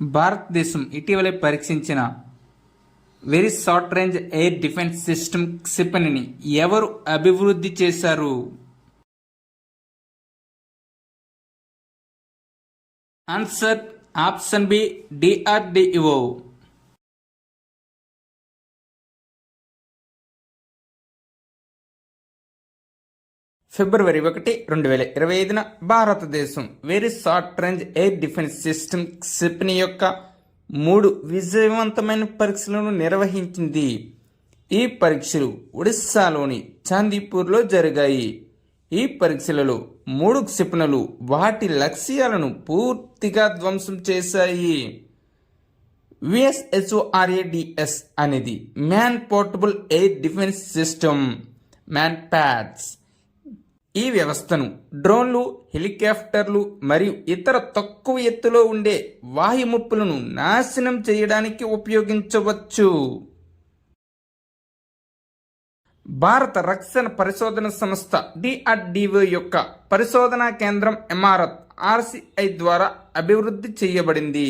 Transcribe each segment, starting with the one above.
భారతదేశం ఇటీవలే పరీక్షించిన very short range air defence system క్షిపణిని ఎవరు అభివృద్ధి చేశారు? Answer option B DRDO. February 1, 2025న భారతదేశం very short range air defence system క్షిపణి యొక్క 3 విజయవంతమైన పరీక్షలను నిర్వహించింది. ఈ పరీక్షలు ఒడిశాలోని చాందీపూర్లో జరిగాయి. ఈ పరీక్షలలో 3 క్షిపణులు వాటి లక్ష్యాలను పూర్తిగా ధ్వంసం చేశాయి. విఎస్ఎస్ఓఆర్ఏడిఎస్ అనేది man portable air defence system, man pads. ఈ వ్యవస్థను డ్రోన్లు, హెలికాప్టర్లు మరియు ఇతర తక్కువ ఎత్తులో ఉండే వాయుముప్పులను నాశనం చేయడానికి ఉపయోగించవచ్చు. భారత రక్షణ పరిశోధన సంస్థ డిఆర్డిఓ యొక్క పరిశోధనా కేంద్రం ఇమారత్ ఆర్సిఐ ద్వారా అభివృద్ధి చేయబడింది.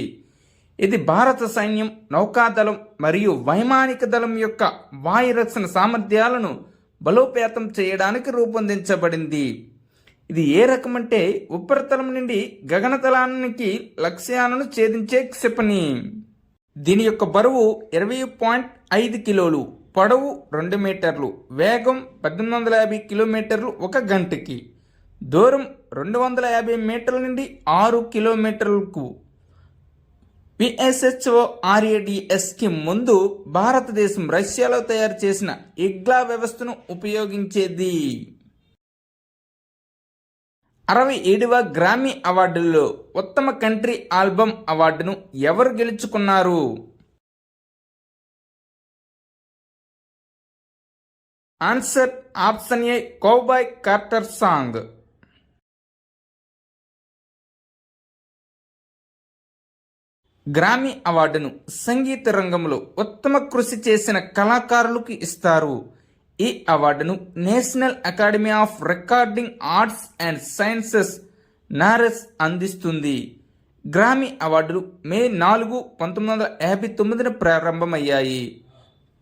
ఇది భారత సైన్యం, నౌకాదళం మరియు వైమానిక దళం యొక్క వాయు రక్షణ సామర్థ్యాలను బలోపేతం చేయడానికి రూపొందించబడింది. ఇది ఏ రకమంటే ఉపరితలం నుండి గగనతలానికి లక్ష్యాలను ఛేదించే క్షిపణి. దీని యొక్క బరువు 20.5 కిలోలు, పొడవు 2 మీటర్లు, వేగం 1850 కిలోమీటర్లు 1 గంటకి, దూరం 250 మీటర్ల నుండి 6 కిలోమీటర్లకు. విఎస్ఎస్ఓఆర్ఏడిఎస్కి ముందు భారతదేశం రష్యాలో తయారు చేసిన ఇగ్లా వ్యవస్థను ఉపయోగించేది. 67వ గ్రామీ అవార్డుల్లో ఉత్తమ కంట్రీ ఆల్బమ్ అవార్డును ఎవరు గెలుచుకున్నారు? Answer option A cowboy Carter song. Grammy అవార్డును సంగీత రంగంలో ఉత్తమ కృషి చేసిన కళాకారులకు ఇస్తారు. ఈ అవార్డును national academy of recording arts and sciences NARAS అందిస్తుంది. గ్రామీ అవార్డులు మే 4, 1959న ప్రారంభమయ్యాయి.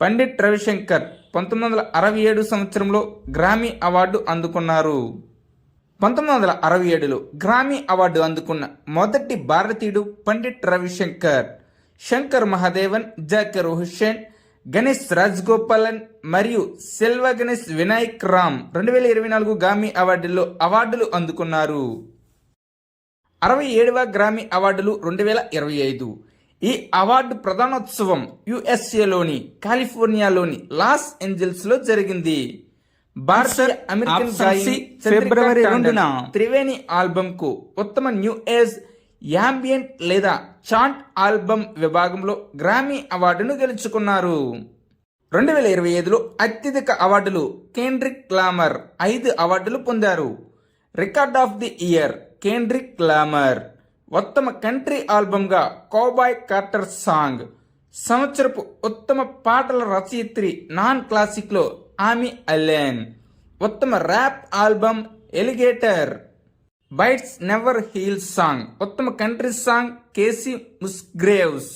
పండిట్ రవిశంకర్ 1967 సంవత్సరంలో గ్రామీ అవార్డు అందుకున్నారు. 1967లో గ్రామీ అవార్డు అందుకున్న మొదటి భారతీయుడు పండిట్ రవిశంకర్. శంకర్ మహాదేవన్, జాకిర్ హుస్సేన్, గణేష్ రాజ్గోపాలన్ మరియు సెల్వ గణేష్ వినాయక్ రామ్ 2024 గ్రామీ అవార్డుల్లో అవార్డులు అందుకున్నారు. 67వ గ్రామీ అవార్డులు 2025. ఈ అవార్డు ప్రధానోత్సవం యుఎస్ఏలోని కాలిఫోర్నియాలోని లాస్ ఏంజల్స్లో జరిగింది. భారత అమెరికన్ గాయని ఫిబ్రవరి 2న త్రివేణి ఆల్బమ్ కు ఉత్తమ న్యూ ఏజ్ యాంబియంట్ లేదా చాంట్ ఆల్బమ్ విభాగంలో గ్రామీ అవార్డును గెలుచుకున్నారు. 2025లో అత్యధిక అవార్డులు కేండ్రిక్ లామర్ 5 అవార్డులు పొందారు. Record of the year Kendrick Lamar. ఉత్తమ కంట్రీ ఆల్బమ్గా కౌబాయ్ కార్టర్ సాంగ్. సంవత్సరపు ఉత్తమ పాటల రచయిత్రి నాన్ క్లాసిక్లో ఆమి అలెన్. ఉత్తమ rap album alligator. Bites never heal song. ఉత్తమ కంట్రీ సాంగ్ కేసీ ముస్గ్రేవ్స్.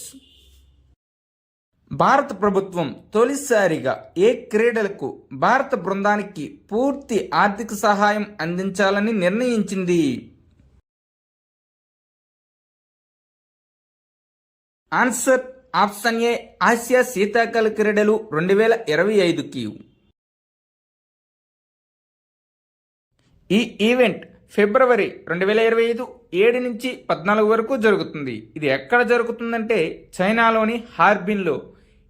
భారత ప్రభుత్వం తొలిసారిగా ఏ క్రీడలకు భారత బృందానికి పూర్తి ఆర్థిక సహాయం అందించాలని నిర్ణయించింది? ఆన్సర్ ఆప్షన్ ఏ ఆసియా శీతాకాల క్రీడలు 2025కి. ఈ ఈవెంట్ ఫిబ్రవరి 2025 7 నుంచి 14 వరకు జరుగుతుంది. ఇది ఎక్కడ జరుగుతుందంటే చైనాలోని హార్బిన్లో.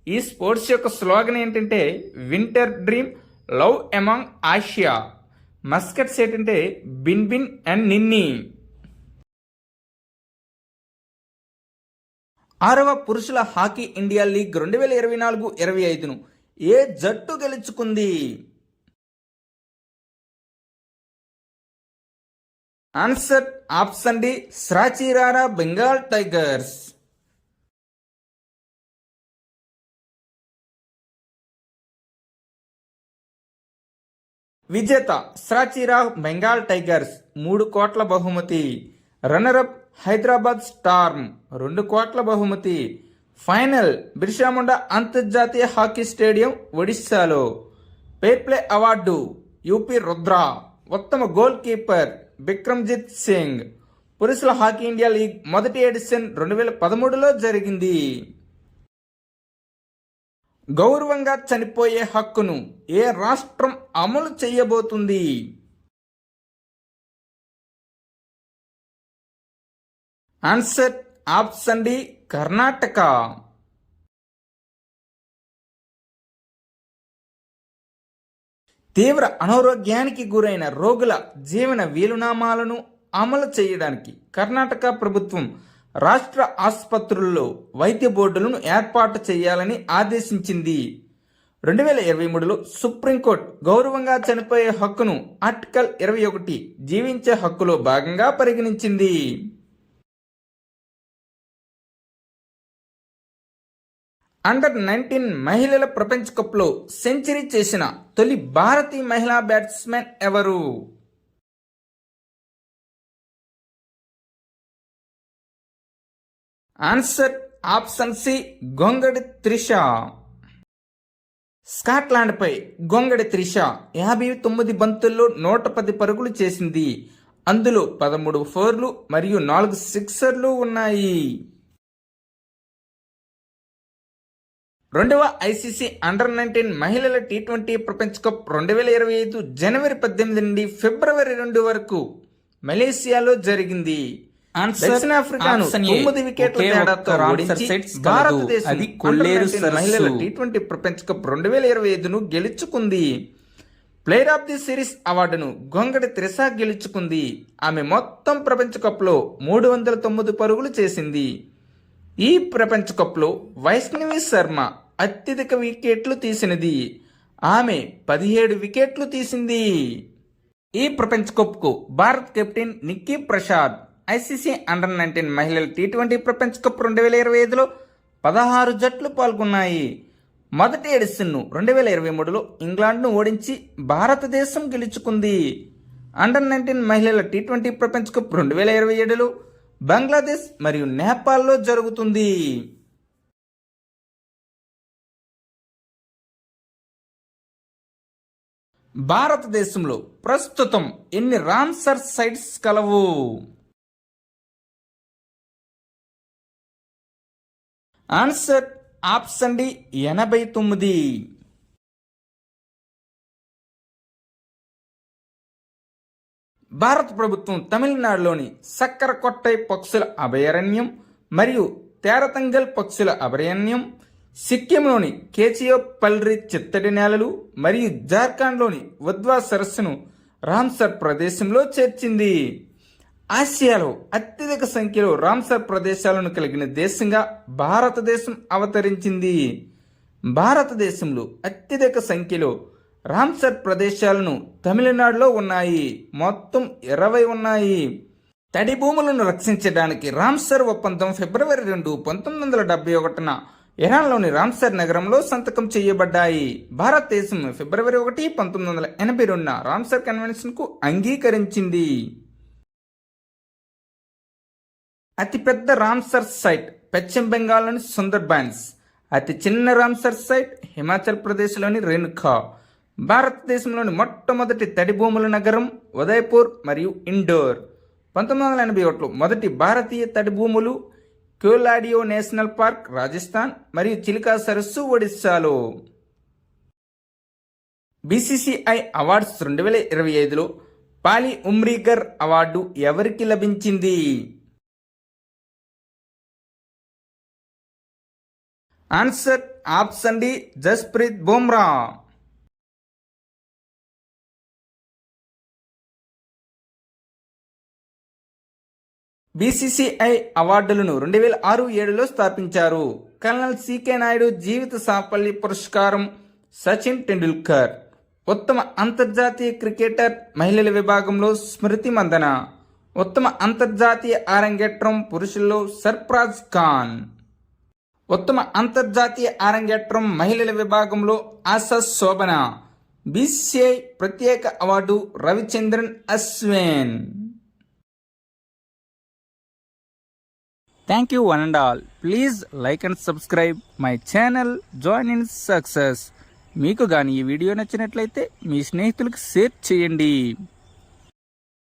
ఈ స్పోర్ట్స్ యొక్క స్లోగన్ ఏంటంటే winter dream love among Asia. Mascots ఏంటంటే బిన్ బిన్ అండ్ నిన్నీ. 6వ పురుషుల హాకీ ఇండియా లీగ్ 2024-25ను ఏ జట్టు గెలుచుకుంది? ఆన్సర్ option D Shrachi Rarh Bengal tigers. విజేత స్రాచిరా బెంగాల్ టైగర్స్ 3 కోట్ల బహుమతి. రన్నరప్ హైదరాబాద్ స్టార్మ్ 2 కోట్ల బహుమతి. ఫైనల్ బిర్సా ముండా అంతర్జాతీయ హాకీ స్టేడియం ఒడిశాలో. Fair play award UP Rudra. ఉత్తమ గోల్ కీపర్ బిక్రమ్జిత్ సింగ్. పురుషుల హాకీ ఇండియా లీగ్ మొదటి ఎడిషన్ 2013లో జరిగింది. గౌరవంగా చనిపోయే హక్కును ఏ రాష్ట్రం అమలు చేయబోతుంది? Answer option D Karnataka. తీవ్ర అనారోగ్యానికి గురైన రోగుల జీవన వీలునామాలను అమలు చేయడానికి కర్ణాటక ప్రభుత్వం రాష్ట్ర ఆసుపత్రుల్లో వైద్య బోర్డులను ఏర్పాటు చేయాలని ఆదేశించింది. 2023లో సుప్రీంకోర్టు గౌరవంగా చనిపోయే హక్కును ఆర్టికల్ 21 జీవించే హక్కులో భాగంగా పరిగణించింది. అండర్-19 మహిళల ప్రపంచ కప్లో సెంచరీ చేసిన తొలి భారతీయ మహిళా బ్యాట్స్మెన్ ఎవరు? Answer option C Gongadi Trisha. స్కాట్లాండ్పై గొంగడి త్రిష 59 బంతుల్లో 110 పరుగులు చేసింది. అందులో 13 ఫోర్లు మరియు 4 సిక్సర్లు ఉన్నాయి. రెండవ ఐసీసీ అండర్-19 మహిళల టీ20 ప్రపంచ కప్ 2025 జనవరి 18 నుండి ఫిబ్రవరి 2 వరకు మలేసియాలో జరిగింది. దక్షిణాఫ్రికాను 9 వికెట్ల తేడాతో ఓడించి భారతదేశం మహిళల టీ20 ప్రపంచ కప్ 2025ను గెలుచుకుంది. ప్లేయర్ ఆఫ్ ది సిరీస్ అవార్డును గొంగడి త్రిష గెలుచుకుంది. ఆమె మొత్తం ప్రపంచ కప్లో 309 పరుగులు చేసింది. ఈ ప్రపంచ కప్లో వైష్ణవి శర్మ అత్యధిక వికెట్లు తీసినది. ఆమె 17 వికెట్లు తీసింది. ఈ ప్రపంచ కప్కు Bharat captain Nikki Prasad. ICC under మహిళల టీ20 ప్రపంచ కప్ 2025లో 16 జట్లు పాల్గొన్నాయి. మొదటి ఎడిషన్ను 2023లో ఇంగ్లాండ్ను ఓడించి భారతదేశం గెలుచుకుంది. అండర్-19 మహిళల టీ20 ప్రపంచ కప్ 2027లో బంగ్లాదేశ్ మరియు నేపాల్లో జరుగుతుంది. భారతదేశంలో ప్రస్తుతం ఎన్ని రామ్సర్ సైట్స్ కలవు? Answer option D 89. భారత ప్రభుత్వం తమిళనాడులోని సక్కరకొట్టై పక్షుల అభయారణ్యం మరియు తేరతంగల్ పక్షుల అభయారణ్యం, సిక్కింలోని కేచియోపల్రి చిత్తడి నేలలు మరియు జార్ఖండ్లోని వద్వా సరస్సును రామ్సర్ ప్రదేశంలో చేర్చింది. ఆసియాలో అత్యధిక సంఖ్యలో రామ్సర్ ప్రదేశాలను కలిగిన దేశంగా భారతదేశం అవతరించింది. భారతదేశంలో అత్యధిక సంఖ్యలో రామ్సర్ ప్రదేశాలను తమిళనాడులో ఉన్నాయి. మొత్తం 20 ఉన్నాయి. తడి భూములను రక్షించడానికి రామ్సర్ ఒప్పందం ఫిబ్రవరి 2, 1971న ఇరాన్లోని రామ్సర్ నగరంలో సంతకం చేయబడ్డాయి. భారతదేశం ఫిబ్రవరి 1, 1982న రామ్సర్ కన్వెన్షన్కు అంగీకరించింది. అతిపెద్ద రామ్సర్ సైట్ పశ్చిమ బెంగాల్లోని సుందర్బన్స్. అతి చిన్న రామ్సర్ సైట్ హిమాచల్ ప్రదేశ్లోని రేణుకా. భారతదేశంలోని మొట్టమొదటి తడి భూముల నగరం ఉదయపూర్ మరియు ఇండోర్. 1981లో మొదటి భారతీయ తడి భూములు క్యోలాడియో నేషనల్ పార్క్ రాజస్థాన్ మరియు చిలికా సరస్సు ఒడిశాలో. బీసీసీఐ అవార్డ్స్ 2025లో పాలి ఉమ్రీగర్ అవార్డు ఎవరికి లభించింది? Answer option D Jasprit Bumrah. BCCI అవార్డులను 2006-7లో స్థాపించారు. కల్నల్ సికే నాయుడు జీవిత సాఫల్య పురస్కారం సచిన్ టెండూల్కర్. ఉత్తమ అంతర్జాతీయ క్రికెటర్ మహిళల విభాగంలో స్మృతి మందన. ఉత్తమ అంతర్జాతీయ అరంగేట్రం పురుషుల్లో సర్ఫరాజ్ ఖాన్. ఉత్తమ అంతర్జాతీయ అరంగేట్రం మహిళల విభాగంలో ఆశా శోభన. బీసీసీఐ ప్రత్యేక award Ravichandran Ashwin. Thank you one and all. Please like and subscribe my channel join in success. మీకు కానీ ఈ వీడియో నచ్చినట్లయితే మీ స్నేహితులకు షేర్ చేయండి.